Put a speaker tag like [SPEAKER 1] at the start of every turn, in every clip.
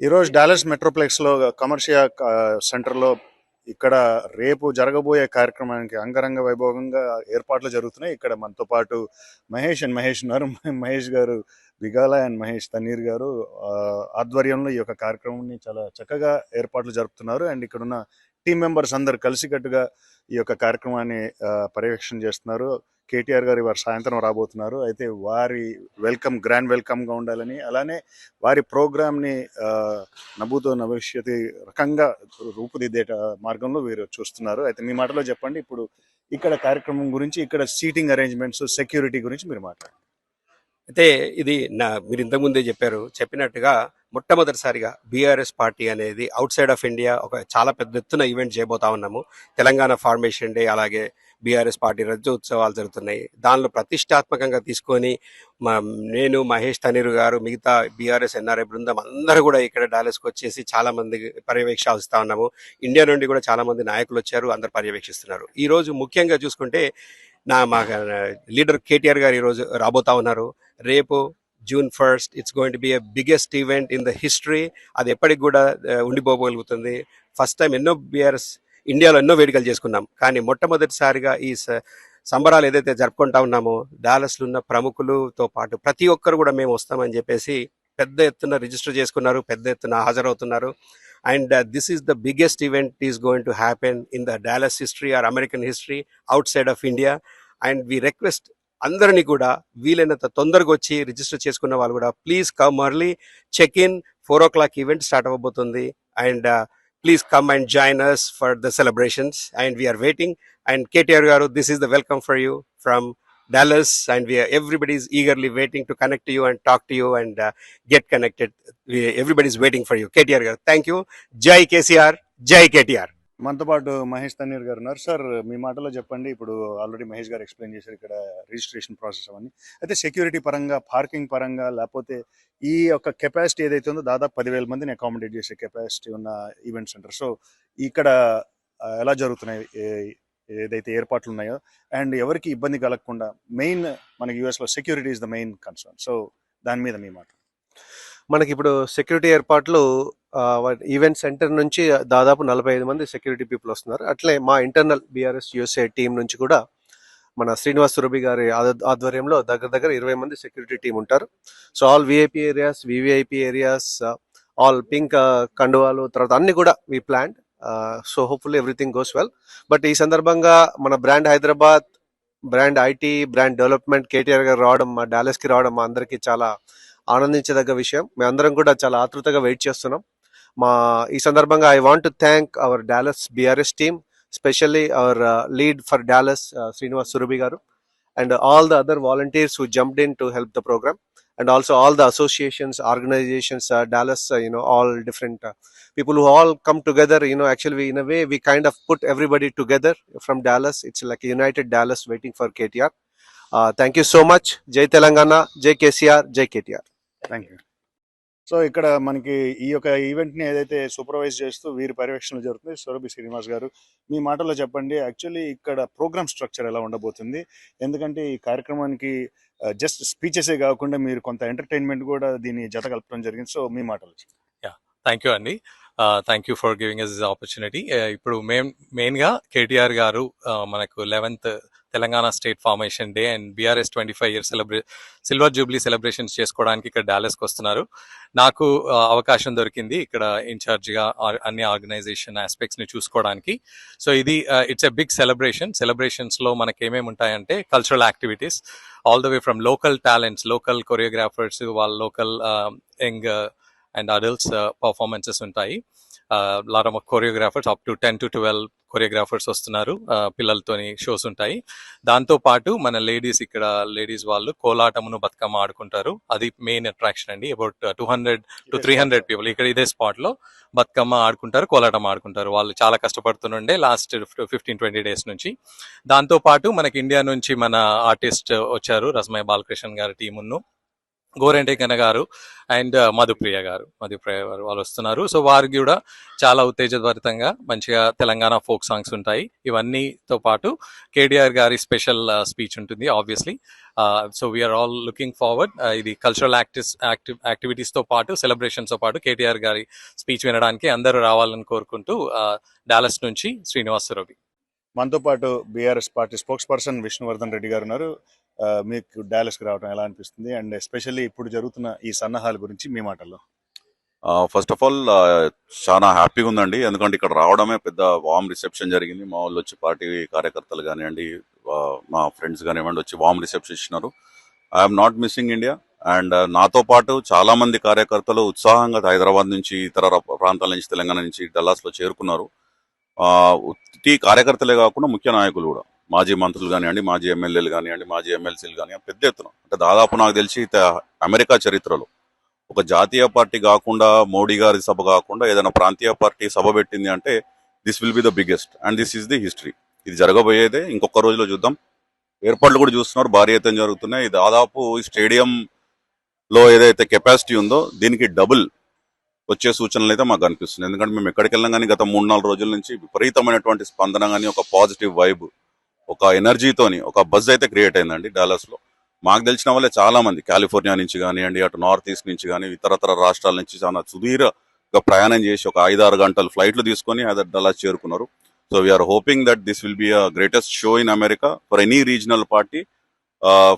[SPEAKER 1] ఈరోజు Dallas మెట్రోప్లెక్స్లో commercial సెంటర్లో ఇక్కడ రేపు జరగబోయే కార్యక్రమానికి అంగరంగ వైభవంగా ఏర్పాట్లు జరుగుతున్నాయి. ఇక్కడ మనతో పాటు మహేష్ ఉన్నారు. మహేష్ గారు బిగాల అండ్ మహేష్ తన్నీర్ గారు ఆధ్వర్యంలో ఈ యొక్క కార్యక్రమాన్ని చాలా చక్కగా ఏర్పాట్లు జరుపుతున్నారు. అండ్ ఇక్కడ ఉన్న టీం మెంబర్స్ అందరు కలిసికట్టుగా ఈ యొక్క కార్యక్రమాన్ని పర్యవేక్షణ చేస్తున్నారు. కేటీఆర్ గారు వారు సాయంత్రం రాబోతున్నారు. అయితే వారి గ్రాండ్ వెల్కమ్గా ఉండాలని, అలానే వారి ప్రోగ్రామ్ని నభూతో నభవిష్యతి రకంగా రూపుదిద్దే మార్గంలో వీరు చూస్తున్నారు. అయితే మీ మాటలో చెప్పండి, ఇప్పుడు ఇక్కడ కార్యక్రమం గురించి, ఇక్కడ సీటింగ్ అరేంజ్మెంట్స్, సెక్యూరిటీ గురించి మీరు మాట్లాడండి.
[SPEAKER 2] అయితే ఇది మీరు ఇంతకుముందే చెప్పినట్టుగా మొట్టమొదటిసారిగా బీఆర్ఎస్ పార్టీ అనేది అవుట్ సైడ్ ఆఫ్ ఇండియా ఒక చాలా పెద్ద ఎత్తున ఈవెంట్ చేయబోతా ఉన్నాము. తెలంగాణ ఫార్మేషన్ డే, అలాగే బీఆర్ఎస్ పార్టీ రజోత్సవాలు జరుగుతున్నాయి. దానిలో ప్రతిష్టాత్మకంగా తీసుకొని నేను, మహేష్ తనీరు గారు, మిగతా బీఆర్ఎస్ ఎన్ఆర్ఐ బృందం అందరూ కూడా ఇక్కడ డాలస్కి వచ్చేసి చాలా మంది పర్యవేక్షిస్తా ఉన్నాము. ఇండియా నుండి కూడా చాలా మంది నాయకులు వచ్చారు, అందరు పర్యవేక్షిస్తున్నారు. ఈ రోజు ముఖ్యంగా చూసుకుంటే మా లీడర్ కేటీఆర్ గారు ఈరోజు రాబోతా ఉన్నారు. రేపు June 1st, it's going to be a biggest event in the history. అది ఎప్పటికి కూడా ఉండిపోగలుగుతుంది. ఫస్ట్ టైం ఎన్నో బీఆర్ఎస్ ఇండియాలో ఎన్నో వేడుకలు చేసుకున్నాం, కానీ మొట్టమొదటిసారిగా ఈ సంబరాలు ఏదైతే జరుపుకుంటా ఉన్నామో డాలస్లో ఉన్న ప్రముఖులతో పాటు ప్రతి ఒక్కరు కూడా మేము వస్తామని చెప్పేసి పెద్ద ఎత్తున రిజిస్టర్ చేసుకున్నారు, పెద్ద ఎత్తున హాజరవుతున్నారు. And this is the biggest event is going to happen in the Dallas history or American history outside of India. And we request అందరినీ కూడా వీలైనంత తొందరగా వచ్చి రిజిస్టర్ చేసుకున్న వాళ్ళు కూడా please come early. Check in 4 o'clock event start అవ్వబోతుంది. And please come and join us for the celebrations. And we are waiting. And KTR garu, this is the welcome for you from Dallas, and everybody is eagerly waiting to connect to you and talk to you and get connected. Everybody is waiting for you. KTR garu, thank you. Jai KCR, Jai KTR.
[SPEAKER 1] మనతో పాటు మహేష్ తన్నీర్ గారు ఉన్నారు. Sir, మీ మాటలో చెప్పండి, ఇప్పుడు already Mahesh గారు explain చేశారు ఇక్కడ రిజిస్ట్రేషన్ ప్రాసెస్ అవన్నీ. అయితే సెక్యూరిటీ పరంగా, పార్కింగ్ పరంగా, లేకపోతే ఈ యొక్క కెపాసిటీ ఏదైతే ఉందో దాదాపు 10,000 మందిని అకామిడేట్ చేసే కెపాసిటీ ఉన్న ఈవెంట్ సెంటర్. సో ఇక్కడ ఎలా జరుగుతున్నాయి ఏదైతే ఏర్పాట్లు ఉన్నాయో, అండ్ ఎవరికి ఇబ్బంది కలగకుండా, మెయిన్ మనకి యూఎస్లో security is the main concern. So దాని మీద మీ మాట.
[SPEAKER 3] మనకి ఇప్పుడు సెక్యూరిటీ ఏర్పాట్లు ఈవెంట్ సెంటర్ నుంచి దాదాపు 45 మంది సెక్యూరిటీ పీపుల్ వస్తున్నారు. అట్లే మా ఇంటర్నల్ బీఆర్ఎస్ యూఎస్ఏ టీం నుంచి కూడా మన శ్రీనివాస్ సురభి గారి ఆధ్వర్యంలో దగ్గర 20 మంది సెక్యూరిటీ టీం ఉంటారు. So all VIP areas, VVIP areas, all pink కండువాలు, తర్వాత అన్ని కూడా we plan. So hopefully everything goes well. But ఈ సందర్భంగా మన brand Hyderabad, brand IT, brand development KTR garu రావడం, మా డాలస్కి రావడం మా అందరికీ చాలా ఆనందించదగ్గ విషయం. మేమందరం కూడా చాలా ఆతృతగా వెయిట్ చేస్తున్నాం. ఈ సందర్భంగా I want to thank our Dallas BRS team, specially our lead for Dallas Srinivas Surabhi garu, and all the other volunteers who jumped in to help the programme, and also all the associations, organizations, Dallas, all different people who all come together. Actually in a way we kind of put everybody together from Dallas. It's like a united Dallas waiting for KTR. Thank you so much. Jai Telangana, Jai KCR, Jai KTR.
[SPEAKER 1] Thank you. So ఇక్కడ మనకి ఈ యొక్క ఈవెంట్ని ఏదైతే supervise చేస్తూ వీరి పర్యవేక్షణ జరుగుతుంది సురభి శ్రీనివాస్ గారు, మీ మాటలో చెప్పండి, యాక్చువల్లీ ఇక్కడ ప్రోగ్రామ్ స్ట్రక్చర్ ఎలా ఉండబోతుంది? ఎందుకంటే ఈ కార్యక్రమానికి జస్ట్ స్పీచెసే కాకుండా మీరు కొంత ఎంటర్టైన్మెంట్ కూడా దీన్ని జత కలపడం జరిగింది. సో మీ మాటలు.
[SPEAKER 4] థ్యాంక్ యూ అండి. Thank you for giving us this opportunity. ఇప్పుడు మెయిన్గా కేటీఆర్ గారు మనకు 11th Telangana state formation day and BRS 25 years silver jubilee celebrations చేసుకోవడానికి ఇక్కడ డాలస్కి వస్తున్నారు. నాకు అవకాశం దొరికింది ఇక్కడ ఇన్ఛార్జ్గా అన్ని ఆర్గనైజేషన్ ఆస్పెక్ట్స్ని చూసుకోవడానికి. సో ఇది ఇట్స్ ఎ బిగ్ సెలబ్రేషన్స్లో మనకి ఏమేమి ఉంటాయంటే cultural activities all the way from local talents, local choreographers, వాళ్ళ local young and adults performances ఉంటాయి. Lot of choreographers up to 10 to 12 choreographers వస్తున్నారు. పిల్లలతోని షోస్ ఉంటాయి. దాంతో పాటు మన లేడీస్ వాళ్ళు కోలాటమును బతుకమ్మ ఆడుకుంటారు. అది మెయిన్ అట్రాక్షన్ అండి. అబౌట్ 200 to 300 పీపుల్ ఇక్కడ ఇదే స్పాట్ లో బతుకమ్మ ఆడుకుంటారు, కోలాటం ఆడుకుంటారు. వాళ్ళు చాలా కష్టపడుతుండే లాస్ట్ 15-20 days నుంచి. దాంతో పాటు మనకి ఇండియా నుంచి మన ఆర్టిస్ట్ వచ్చారు, రస్మయ్య బాలకృష్ణ గారి టీమును. గోరెంటెకన్న గారు అండ్ మధుప్రియ గారు వాళ్ళు వస్తున్నారు. సో వారికి కూడా చాలా ఉత్తేజభరితంగా మంచిగా తెలంగాణ ఫోక్ సాంగ్స్ ఉంటాయి. ఇవన్నీతో పాటు కేటీఆర్ గారి స్పెషల్ స్పీచ్ ఉంటుంది obviously. So we're all looking forward. ఇది కల్చరల్ యాక్టివిటీస్ తో పాటు సెలబ్రేషన్స్ తో పాటు కేటీఆర్ గారి స్పీచ్ వినడానికి అందరూ రావాలని కోరుకుంటూ డాలస్ నుంచి శ్రీనివాస్ సురభి.
[SPEAKER 1] మనతో పాటు BRS party spokes person Vishnuvardhan Reddy గారు ఉన్నారు. మీకు డాలస్కి రావడం ఎలా అనిపిస్తుంది, అండ్ ఎస్పెషల్లీ ఇప్పుడు జరుగుతున్న ఈ సన్నాహాల గురించి మీ మాటల్లో?
[SPEAKER 5] ఫస్ట్ ఆఫ్ ఆల్ చాలా హ్యాపీగా ఉందండి. ఎందుకంటే ఇక్కడ రావడమే పెద్ద వామ్ రిసెప్షన్ జరిగింది. మా వాళ్ళు వచ్చి పార్టీ కార్యకర్తలు కానివ్వండి, మా ఫ్రెండ్స్ కానివ్వండి వచ్చి వామ్ రిసెప్షన్ ఇచ్చినారు. I'm not missing India. And నాతో పాటు చాలా మంది కార్యకర్తలు ఉత్సాహంగా హైదరాబాద్ నుంచి ఇతర ప్రాంతాల నుంచి తెలంగాణ నుంచి డల్లాస్లో చేరుకున్నారు. ఉత్తి కార్యకర్తలే కాకుండా ముఖ్య నాయకులు కూడా, మాజీ మంత్రులు కానివ్వండి, మాజీ ఎమ్మెల్యేలు కానివ్వండి, మాజీ ఎమ్మెల్సీలు కానివ్వండి, పెద్ద ఎత్తున. అంటే దాదాపు నాకు తెలిసి అమెరికా చరిత్రలో ఒక జాతీయ పార్టీ కాకుండా, మోడీ గారి సభ కాకుండా ఏదైనా ప్రాంతీయ పార్టీ సభ పెట్టింది అంటే this will be the biggest and this is the history. ఇది జరగబోయేదే, ఇంకొక రోజులో చూద్దాం. ఏర్పాట్లు కూడా చూస్తున్నారు, భారీ ఎత్తున జరుగుతున్నాయి. దాదాపు ఈ స్టేడియంలో ఏదైతే కెపాసిటీ ఉందో దీనికి డబుల్ వచ్చే సూచనలు అయితే మాకు అనిపిస్తుంది. ఎందుకంటే మేము ఎక్కడికి వెళ్ళాం కానీ గత 3-4 రోజుల నుంచి విపరీతమైనటువంటి స్పందన కానీ, ఒక పాజిటివ్ వైబ్, ఒక ఎనర్జీతోని ఒక బజ్ అయితే క్రియేట్ అయిందండి డాలస్లో. మాకు తెలిసిన వాళ్ళే చాలా మంది కాలిఫోర్నియా నుంచి కానివ్వండి, అటు నార్త్ ఈస్ట్ నుంచి కానీ, ఇతరతర రాష్ట్రాల నుంచి చాలా సుదీర్ఘ ప్రయాణం చేసి ఒక 5-6 గంటలు ఫ్లైట్లు తీసుకొని డాలస్ చేరుకున్నారు. So we're hoping that this will be a greatest show in America for any regional party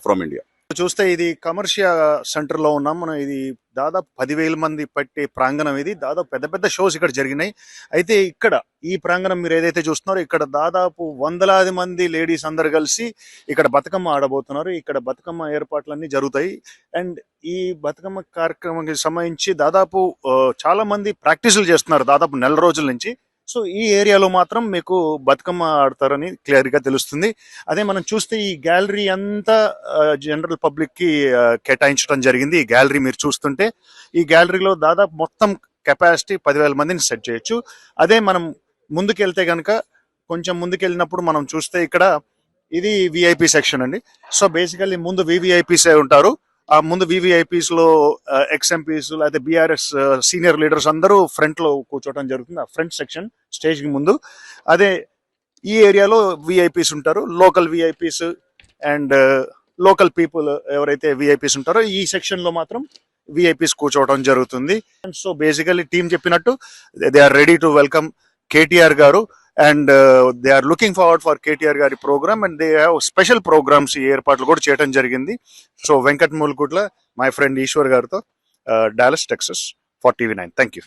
[SPEAKER 5] from India.
[SPEAKER 1] చూస్తే ఇది కమర్షియా సెంటర్ లో ఉన్నాం మనం. ఇది దాదాపు 10,000 మంది పట్టే ప్రాంగణం. ఇది దాదాపు పెద్ద పెద్ద షోస్ ఇక్కడ జరిగినాయి. అయితే ఇక్కడ ఈ ప్రాంగణం మీరు ఏదైతే చూస్తున్నారో ఇక్కడ దాదాపు వందలాది మంది లేడీస్ అందరు కలిసి ఇక్కడ బతుకమ్మ ఆడబోతున్నారు. ఇక్కడ బతుకమ్మ ఏర్పాట్లన్నీ జరుగుతాయి. అండ్ ఈ బతుకమ్మ కార్యక్రమానికి సంబంధించి దాదాపు చాలా మంది ప్రాక్టీసులు చేస్తున్నారు దాదాపు 1 నెల రోజుల నుంచి. సో ఈ ఏరియాలో మాత్రం మీకు బతుకమ్మ ఆడతారని క్లియర్ గా తెలుస్తుంది. అదే మనం చూస్తే ఈ గ్యాలరీ అంతా జనరల్ పబ్లిక్ కి కేటాయించడం జరిగింది. ఈ గ్యాలరీ మీరు చూస్తుంటే ఈ గ్యాలరీలో దాదాపు మొత్తం కెపాసిటీ 10,000 మందిని సెట్ చేయొచ్చు. అదే మనం ముందుకెళ్తే కనుక, కొంచెం ముందుకెళ్ళినప్పుడు మనం చూస్తే ఇక్కడ ఇది విఐపి సెక్షన్ అండి. సో బేసికల్లీ ముందు వివిఐపీస్ ఉంటారు. ఆ ముందు వివిఐపీస్ లో ఎక్స్ఎంపీస్ అయితే బీఆర్ఎస్ సీనియర్ లీడర్స్ అందరూ ఫ్రంట్ లో కూర్చోవడం జరుగుతుంది. ఆ ఫ్రంట్ సెక్షన్ స్టేజ్ కి ముందు. అదే ఈ ఏరియాలో విఐపీస్ ఉంటారు, local VIPs and local people ఎవరైతే విఐపీస్ ఉంటారో ఈ సెక్షన్ లో మాత్రం విఐపీస్ కూర్చోవడం జరుగుతుంది. అండ్ సో బేసికల్లీ టీం చెప్పినట్టు they are ready to welcome KTR garu. And they are looking forward for KTR గారి programme. And they have special programmes ఈ ఏర్పాట్లు కూడా చేయడం జరిగింది. సో వెంకట్ మూలకుట్ల మై ఫ్రెండ్ ఈశ్వర్ గారితో Dallas Texas for TV9. Thank you.